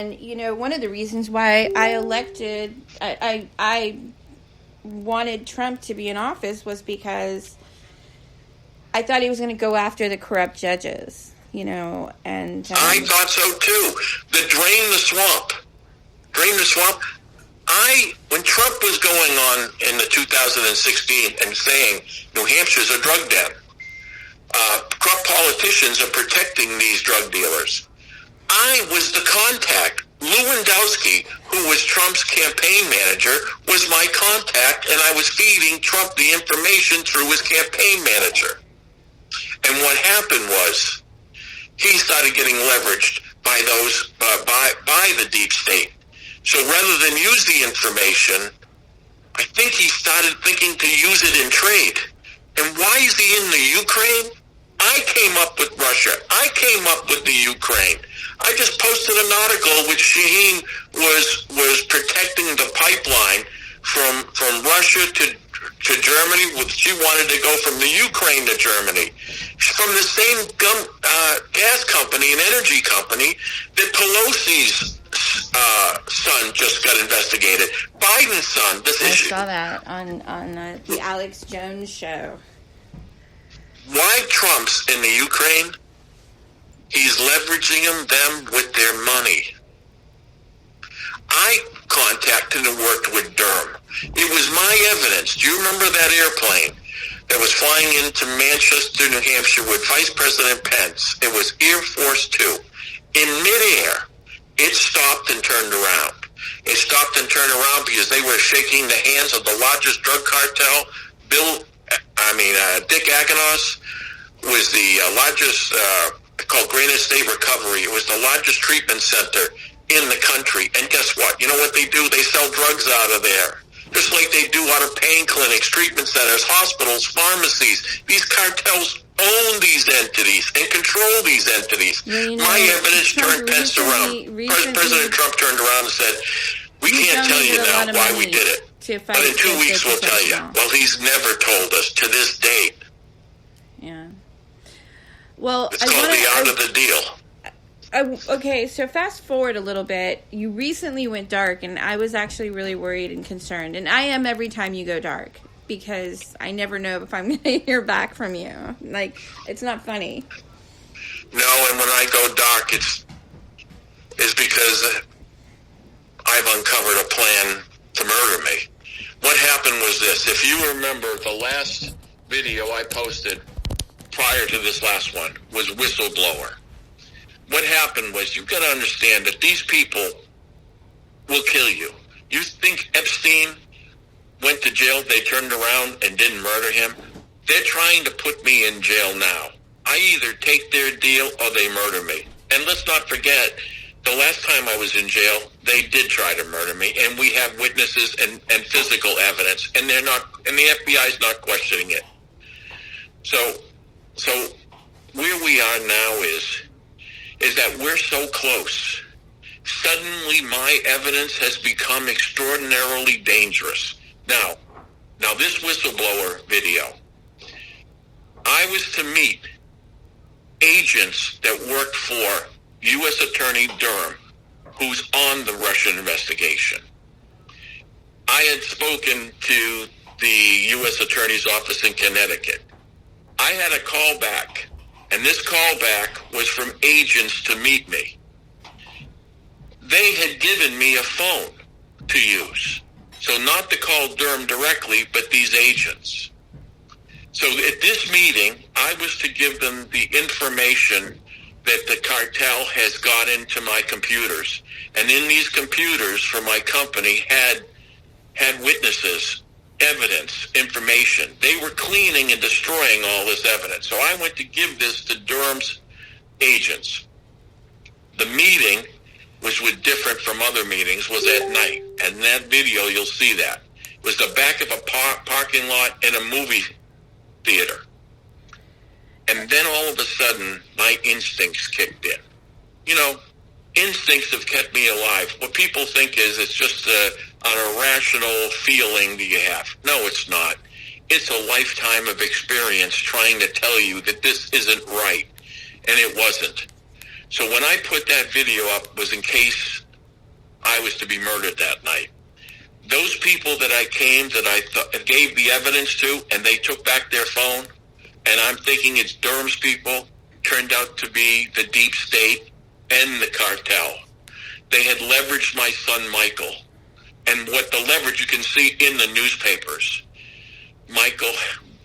And, one of the reasons why I wanted Trump to be in office was because I thought he was going to go after the corrupt judges, and... I thought so, too. Drain the swamp. When Trump was going on in the 2016 and saying New Hampshire's a drug den, corrupt politicians are protecting these drug dealers, I was the contact. Lewandowski, who was Trump's campaign manager, was my contact, and I was feeding Trump the information through his campaign manager. And what happened was he started getting leveraged by those by the deep state. So rather than use the information, I think he started thinking to use it in trade. And why is he in the Ukraine? I came up with Russia. I came up with the Ukraine. I just posted an article which Shaheen was protecting the pipeline from Russia to Germany. She wanted to go from the Ukraine to Germany. From the same gas company and energy company that Pelosi's son just got investigated. Biden's son. I saw that on the Alex Jones show. Why Trump's in the Ukraine? He's leveraging them with their money. I contacted and worked with Durham. It was my evidence. Do you remember that airplane that was flying into Manchester, New Hampshire with Vice President Pence? It was Air Force Two. In midair, it stopped and turned around. It stopped and turned around because they were shaking the hands of the largest drug cartel. Dick Aganos was the largest, called Granite State Recovery. It was the largest treatment center in the country. And guess what? You know what they do? They sell drugs out of there. Just like they do out of pain clinics, treatment centers, hospitals, pharmacies. These cartels own these entities and control these entities. My evidence turned Pence around. President Trump turned around and said, we can't tell you now why we did it. But in 2 weeks we'll tell you. Well, he's never told us to this date. Yeah. Well, it's called the art of the deal. Okay, so fast forward a little bit. You recently went dark, and I was actually really worried and concerned. And I am every time you go dark, because I never know if I'm going to hear back from you. Like, it's not funny. No, and when I go dark, it's because I've uncovered a plan to murder me. What happened was this. If you remember, the last video I posted prior to this last one was whistleblower. What happened was, you've got to understand that these people will kill you. You think Epstein went to jail, they turned around and didn't murder him? They're trying to put me in jail now. I either take their deal or they murder me. And let's not forget, the last time I was in jail, they did try to murder me, and we have witnesses and physical evidence, and they're not, and the FBI's not questioning it. So where we are now is that we're so close. Suddenly, my evidence has become extraordinarily dangerous. Now this whistleblower video, I was to meet agents that worked for U.S. Attorney Durham, who's on the Russian investigation. I had spoken to the U.S. Attorney's office in Connecticut. I had a call back, and this callback was from agents to meet me. They had given me a phone to use. So not to call Durham directly, but these agents. So at this meeting, I was to give them the information that the cartel has got into my computers. And in these computers for my company had witnesses, evidence, information. They were cleaning and destroying all this evidence. So I went to give this to Durham's agents. The meeting, which was different from other meetings, was at night. And in that video, you'll see that. It was the back of a parking lot in a movie theater. And then all of a sudden, my instincts kicked in. You know, instincts have kept me alive. What people think is it's just an irrational feeling that you have. No, it's not. It's a lifetime of experience trying to tell you that this isn't right. And it wasn't. So when I put that video up, was in case I was to be murdered that night. Those people that I gave the evidence to, and they took back their phone, and I'm thinking it's Durham's people, turned out to be the deep state and the cartel. They had leveraged my son Michael. And what the leverage you can see in the newspapers. Michael,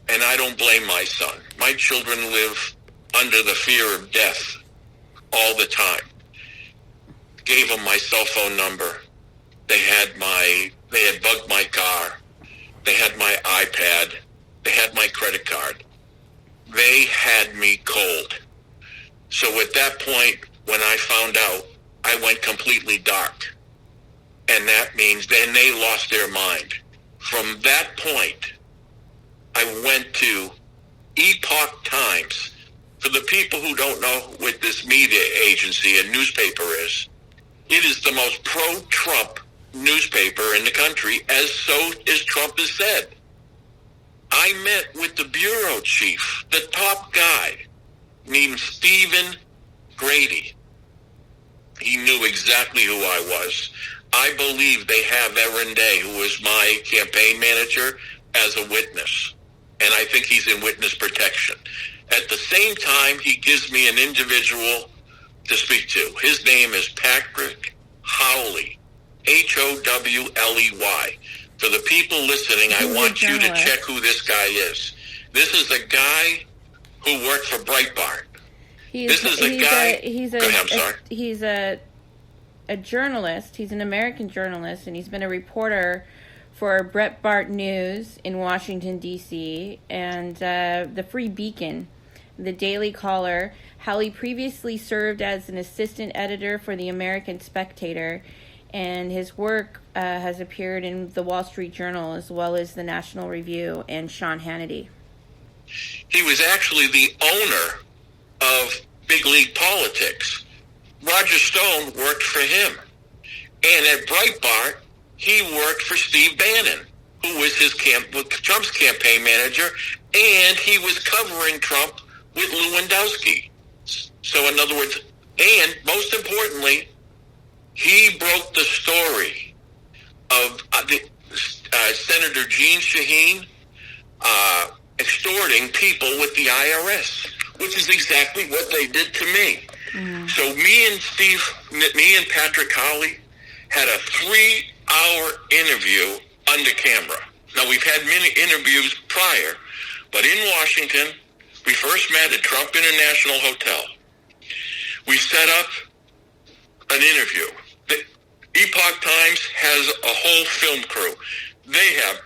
and I don't blame my son. My children live under the fear of death all the time. Gave them my cell phone number. They had bugged my car. They had my iPad. They had my credit card. They had me cold. So at that point, when I found out, I went completely dark. And that means then they lost their mind. From that point, I went to Epoch Times. For the people who don't know what this media agency and newspaper is, it is the most pro-Trump newspaper in the country, as so as Trump has said. I met with the bureau chief, the top guy, named Stephen Grady. He knew exactly who I was. I believe they have Erin Day, who was my campaign manager, as a witness. And I think he's in witness protection. At the same time, he gives me an individual to speak to. His name is Patrick Howley, Howley. For the people listening, I want you to check who this guy is. This is a guy who worked for Breitbart. He's a journalist. He's an American journalist, and he's been a reporter for Breitbart News in Washington, D.C., and the Free Beacon, the Daily Caller. Howley previously served as an assistant editor for the American Spectator, and his work has appeared in the Wall Street Journal as well as the National Review and Sean Hannity. He was actually the owner of Big League Politics. Roger Stone worked for him. And at Breitbart, he worked for Steve Bannon, who was Trump's campaign manager, and he was covering Trump with Lewandowski. So in other words, and most importantly, he broke the story of Senator Jeanne Shaheen extorting people with the IRS, which is exactly what they did to me. Mm. So me and Patrick Howley had a 3-hour interview under camera. Now, we've had many interviews prior, but in Washington, we first met at Trump International Hotel. We set up an interview. The Epoch Times has a whole film crew. They have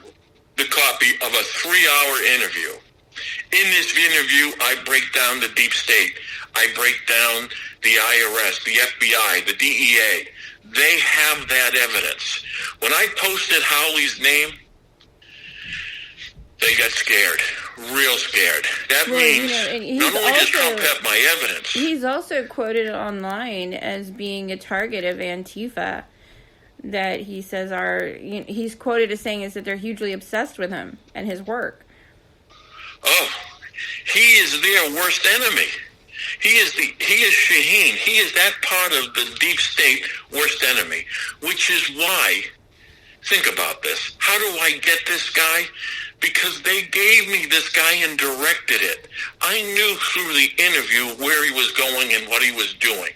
the copy of a 3-hour interview. In this interview, I break down the deep state. I break down the IRS, the FBI, the DEA. They have that evidence. When I posted Howley's name, they got scared, real scared. That means not only does Trump have my evidence. He's also quoted online as being a target of Antifa, that he says he's quoted as saying is that they're hugely obsessed with him and his work. Oh, he is their worst enemy. He is Shaheen. He is that part of the deep state worst enemy, which is why, think about this. How do I get this guy? Because they gave me this guy and directed it. I knew through the interview where he was going and what he was doing.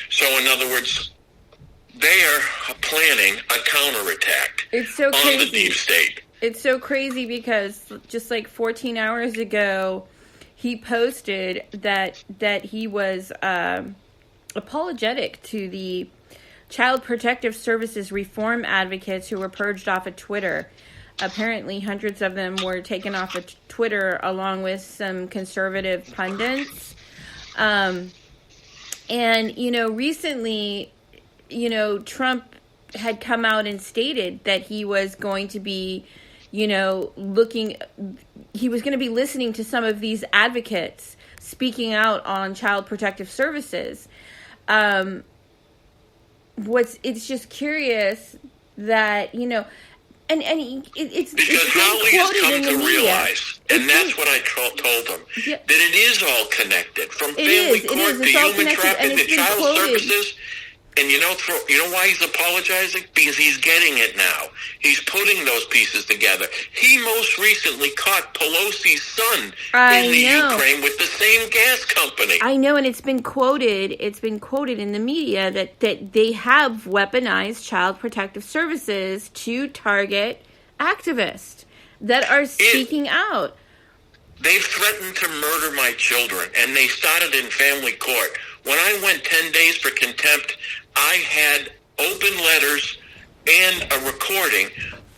So in other words, they are planning a counterattack on the deep state. It's so crazy because just like 14 hours ago, he posted that he was apologetic to the Child Protective Services reform advocates who were purged off of Twitter. Apparently, hundreds of them were taken off of Twitter along with some conservative pundits. And, recently, Trump had come out and stated that he was going to be, he was going to be listening to some of these advocates speaking out on Child Protective Services. It's just curious that, it's because Howley has come to realize, and that's what I told him, that it is all connected, from family court to human trafficking to child services. And you know why he's apologizing? Because he's getting it now. He's putting those pieces together. He most recently caught Pelosi's son in the Ukraine with the same gas company. I know, and it's been quoted in the media that they have weaponized Child Protective Services to target activists that are speaking out. They've threatened to murder my children, and they started in family court. When I went 10 days for contempt, I had open letters and a recording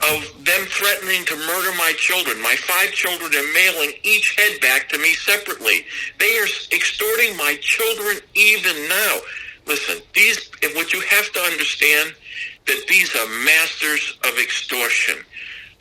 of them threatening to murder my children. My 5 children are mailing each head back to me separately. They are extorting my children even now. Listen, what you have to understand, that these are masters of extortion.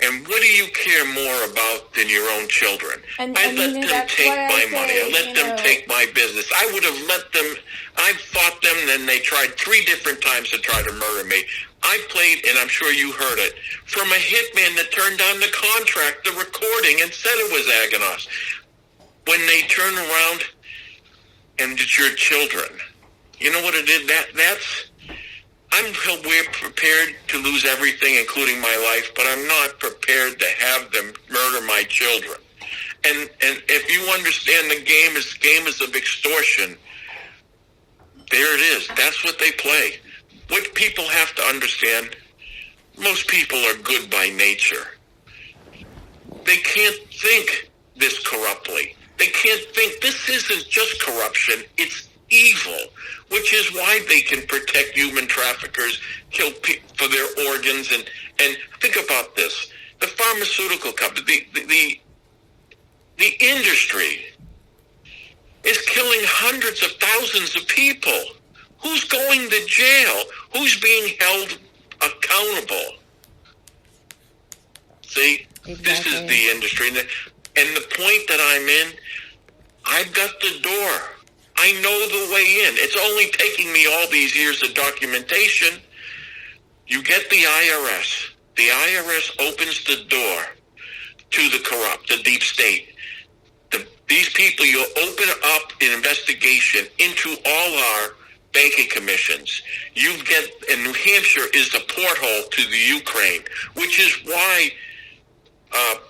And what do you care more about than your own children? I let them take my money. I let them take my business. I would have let them. I fought them, and they tried 3 different times to try to murder me. I played, and I'm sure you heard it, from a hitman that turned down the contract, the recording, and said it was Aganos. When they turn around, and it's your children. You know what it did? We're prepared to lose everything, including my life, but I'm not prepared to have them murder my children. And if you understand the game is of extortion, there it is. That's what they play. What people have to understand, most people are good by nature. They can't think this corruptly. They can't think this isn't just corruption, it's evil, which is why they can protect human traffickers, kill people for their organs, and think about this: the pharmaceutical company, the industry is killing hundreds of thousands of people. Who's going to jail? Who's being held accountable? See, exactly. This is the industry, and the point that I'm in, I've got the door. I know the way in. It's only taking me all these years of documentation. You get the IRS. The IRS opens the door to the corrupt, the deep state. These people, you'll open up an investigation into all our banking commissions. You get, and New Hampshire is the porthole to the Ukraine, which is why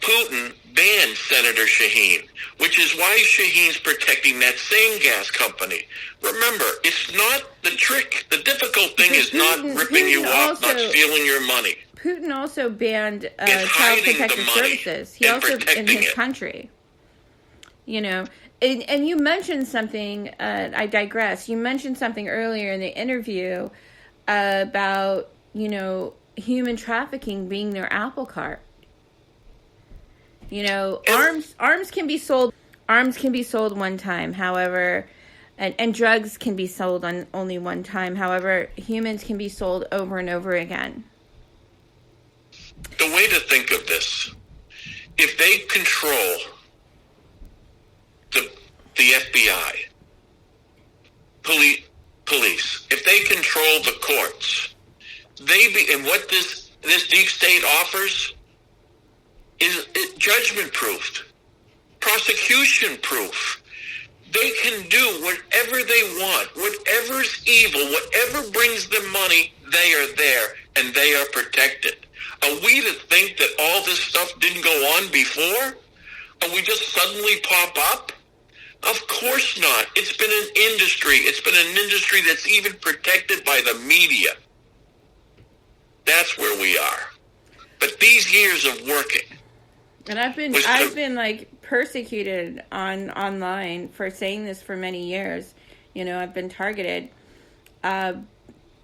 Putin banned Senator Shaheen, which is why Shaheen's protecting that same gas company. Remember, it's not the trick. The difficult thing is not ripping you off, not stealing your money. Putin also banned Child Protective Services. He also, in his country. You know, and you mentioned something, I digress. You mentioned something earlier in the interview about, human trafficking being their apple cart. Arms can be sold. Arms can be sold one time. However, and drugs can be sold on only one time. However, humans can be sold over and over again. The way to think of this, if they control the FBI, police, if they control the courts, and what this deep state offers is judgment proof, prosecution proof. They can do whatever they want, whatever's evil, whatever brings them money, they are there and they are protected. Are we to think that all this stuff didn't go on before? Are we just suddenly pop up? Of course not. It's been an industry. It's been an industry that's even protected by the media. That's where we are. But these years of working. And I've been like persecuted online for saying this for many years. I've been targeted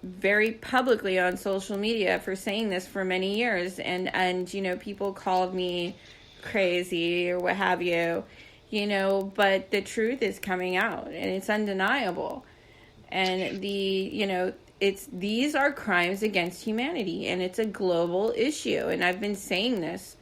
very publicly on social media for saying this for many years, and people called me crazy or what have you. But the truth is coming out, and it's undeniable. And these are crimes against humanity, and it's a global issue. And I've been saying this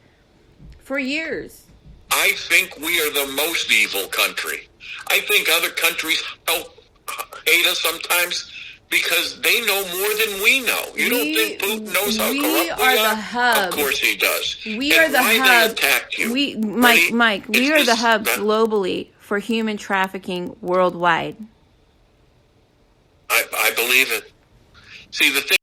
for years. I think we are the most evil country. I think other countries hate us sometimes because they know more than we know. You don't think Putin knows how corrupt we are? The hub. Of course he does. We are the hub. They attacked you. Mike, we are the hub globally for human trafficking worldwide. I believe it. See, the thing